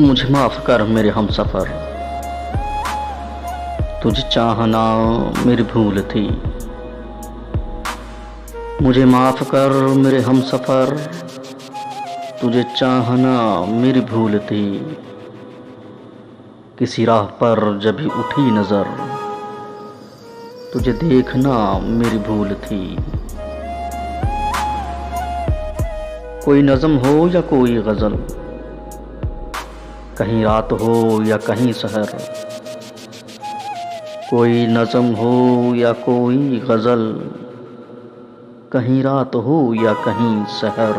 मुझे माफ़ कर मेरे हमसफ़र, तुझे चाहना मेरी भूल थी। मुझे माफ़ कर मेरे हमसफ़र, तुझे चाहना मेरी भूल थी। किसी राह पर जब भी उठी नज़र, तुझे देखना मेरी भूल थी। कोई नज़म हो या कोई गज़ल, कहीं रात हो या कहीं सहर, कोई नज़म हो या कोई गज़ल, कहीं रात हो या कहीं सहर,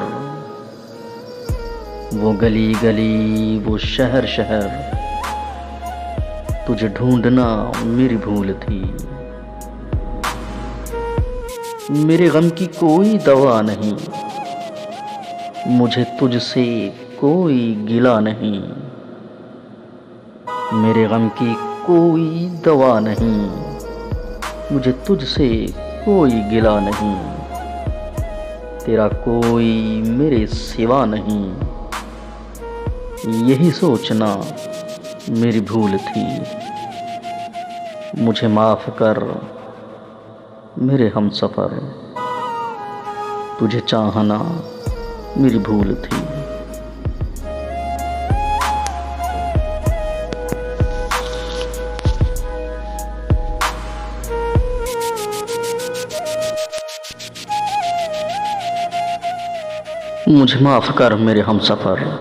वो गली गली वो शहर शहर, तुझे ढूंढना मेरी भूल थी। मेरे गम की कोई दवा नहीं, मुझे तुझसे कोई गिला नहीं। मेरे गम की कोई दवा नहीं, मुझे तुझसे कोई गिला नहीं। तेरा कोई मेरे सिवा नहीं, यही सोचना मेरी भूल थी। मुझे माफ़ कर मेरे हमसफ़र, तुझे चाहना मेरी भूल थी। मुझे माफ़ कर मेरे हमसफ़र।